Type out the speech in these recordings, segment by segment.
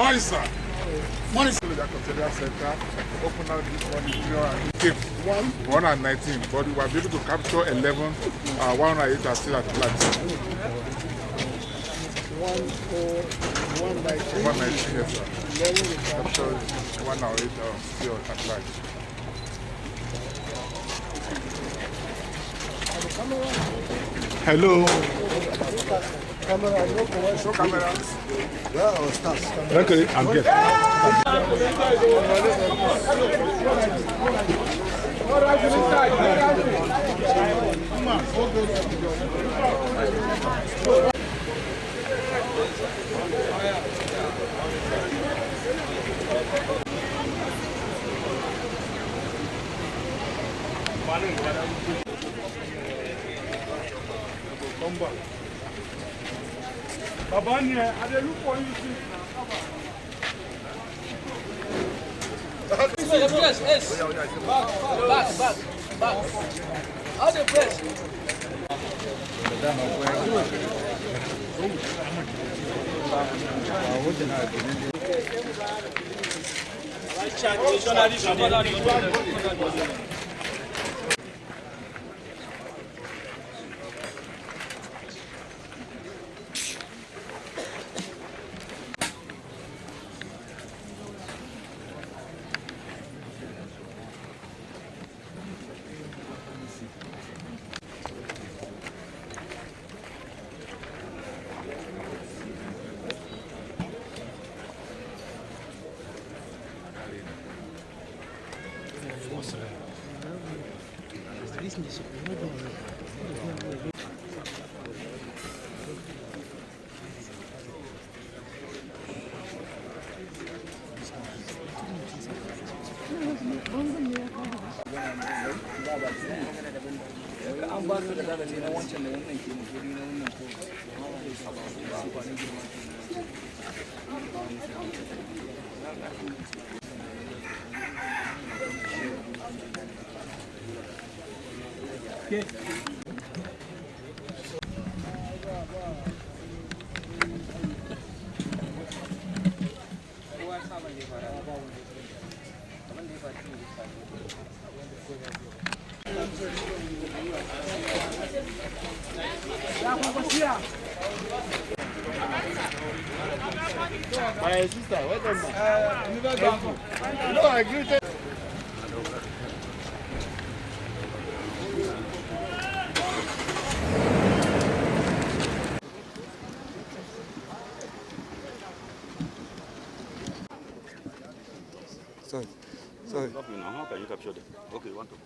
morning, sir. Morning, sir. The Cathedral Center opened out this morning. Came 119, but we were able to capture 11. 108 are still at large. 119, yes, sir. 11 we captured, 108 are still at large. Hello. Camera, show camera. Yeah, or stars. Okay, I'm good. Babani, I dey look for you. Yes. Back. How the press? Okay. My sister, welcome. No, I greeted. Sorry. How can you capture them? Okay, one, two.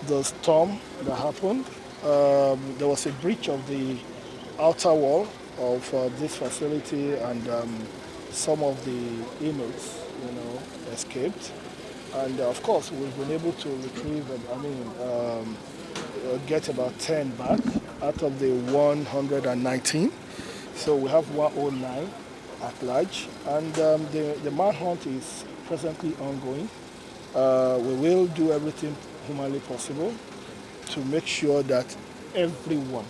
The storm that happened, there was a breach of the outer wall of this facility, and some of the inmates, escaped. And of course, we've been able to retrieve, get about 10 back out of the 119. So we have 109 at large, and the manhunt is presently ongoing. We will do everything humanly possible to make sure that everyone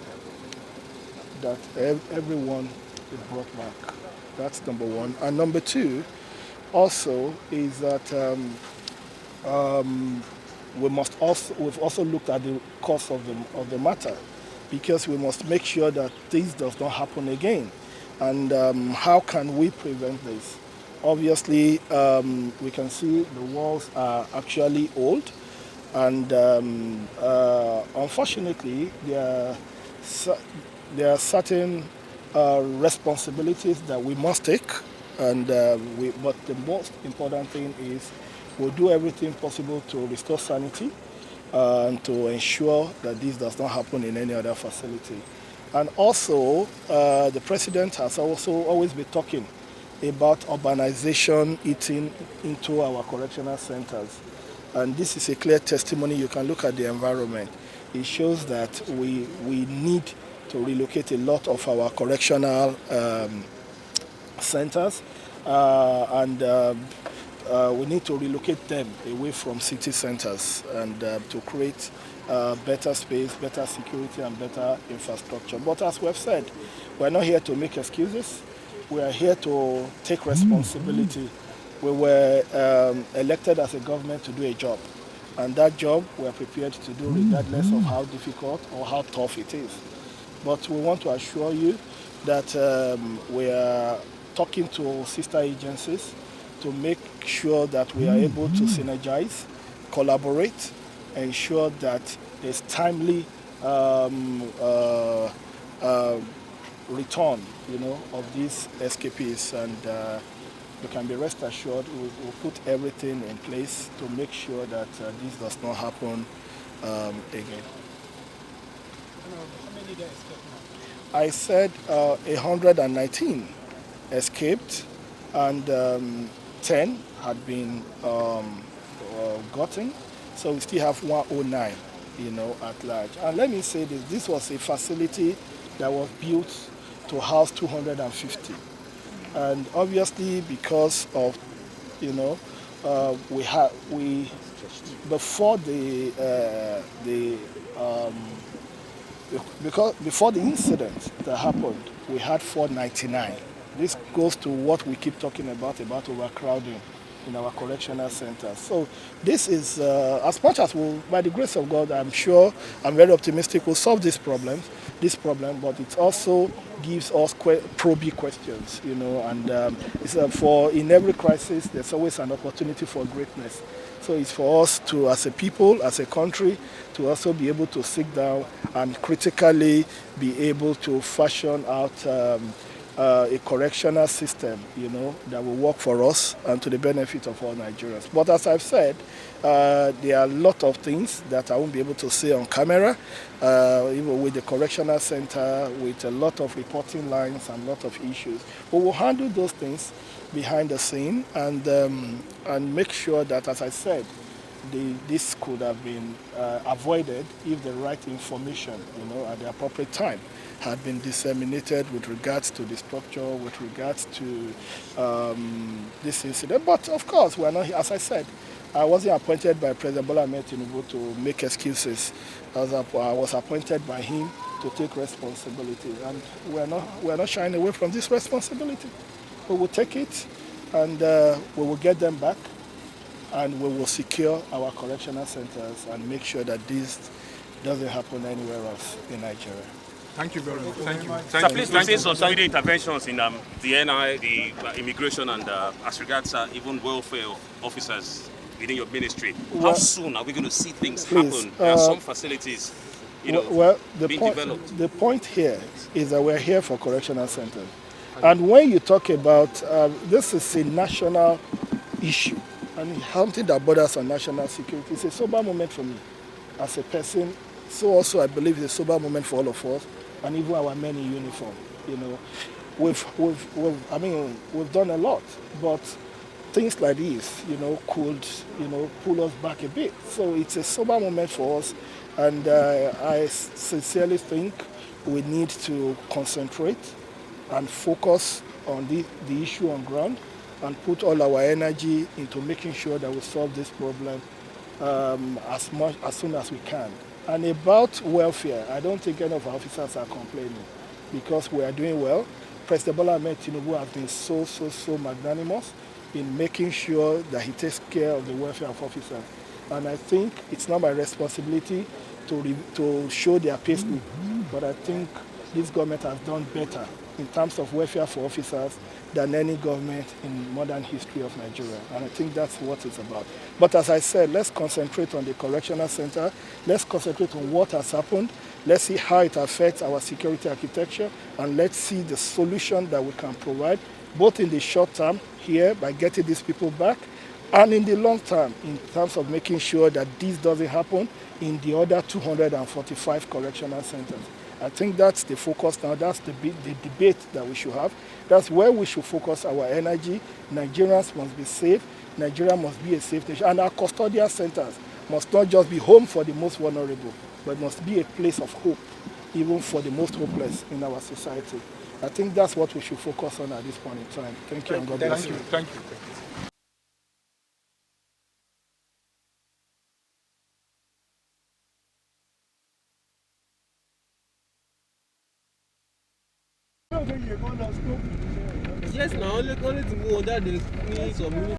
is brought back. That's number one. And number two also is that we've also looked at the cause of the matter, because we must make sure that this does not happen again. And how can we prevent this? Obviously, we can see the walls are actually old, and unfortunately, there are certain responsibilities that we must take, and but the most important thing is we'll do everything possible to restore sanity and to ensure that this does not happen in any other facility. And also, the president has also always been talking about urbanization eating into our correctional centers. And this is a clear testimony. You can look at the environment. It shows that we need to relocate a lot of our correctional centers, and we need to relocate them away from city centers and to create better space, better security, and better infrastructure. But as we've said, we're not here to make excuses. We are here to take responsibility. We were elected as a government to do a job, and that job we are prepared to do regardless of how difficult or how tough it is. But we want to assure you that we are talking to sister agencies to make sure that we are able to synergize, collaborate, ensure that there's timely return, of these escapees, and you can be rest assured we'll put everything in place to make sure that this does not happen again. How many did escape now? I said 119 escaped, and 10 had been gotten, so we still have 109, at large. And let me say this was a facility that was built to house 250, and obviously because of, before the incident that happened, we had 499. This goes to what we keep talking about overcrowding in our correctional centers. So this is, as much as by the grace of God, I'm very optimistic we'll solve this problem, but it also gives us probing questions, and in every crisis, there's always an opportunity for greatness. So it's for us to, as a people, as a country, to also be able to sit down and critically be able to fashion out a correctional system, that will work for us and to the benefit of all Nigerians. But as I've said, there are a lot of things that I won't be able to say on camera, even with the correctional center, with a lot of reporting lines and a lot of issues. But we'll handle those things behind the scene and make sure that, as I said, this could have been avoided if the right information, at the appropriate time had been disseminated with regards to the structure, with regards to this incident. But of course, we're not, as I said, I wasn't appointed by President Bola Ahmed Tinubu to make excuses. I was appointed by him to take responsibility, and we're not shying away from this responsibility. We will take it, and we will get them back, and we will secure our correctional centers and make sure that this doesn't happen anywhere else in Nigeria. Thank you very much. Thank you. Sir, please to say some speedy interventions in the NI, the immigration, and as regards even welfare officers within your ministry. How soon are we going to see things happen? There are some facilities, being developed. The point here is that we're here for correctional centers. And when you talk about, this is a national issue, and something that borders on national security. It's a sober moment for me as a person. So also I believe it's a sober moment for all of us, and even our men in uniform. We've done a lot, but things like this, could, pull us back a bit. So it's a sober moment for us, and I sincerely think we need to concentrate and focus on the issue on ground and put all our energy into making sure that we solve this problem as soon as we can. And about welfare, I don't think any of our officers are complaining because we are doing well. President Bola Ahmed Tinubu has been so magnanimous in making sure that he takes care of the welfare of officers. And I think it's not my responsibility to show their payslip, but I think this government has done better in terms of welfare for officers than any government in modern history of Nigeria. And I think that's what it's about. But as I said, let's concentrate on the correctional center. Let's concentrate on what has happened. Let's see how it affects our security architecture. And let's see the solution that we can provide, both in the short term here by getting these people back, and in the long term in terms of making sure that this doesn't happen in the other 245 correctional centers. I think that's the focus now. That's the debate that we should have. That's where we should focus our energy. Nigerians must be safe. Nigeria must be a safe nation. And our custodial centers must not just be home for the most vulnerable, but must be a place of hope, even for the most hopeless in our society. I think that's what we should focus on at this point in time. Thank you, and God bless you. Thank you. Yes, now only to move that they need some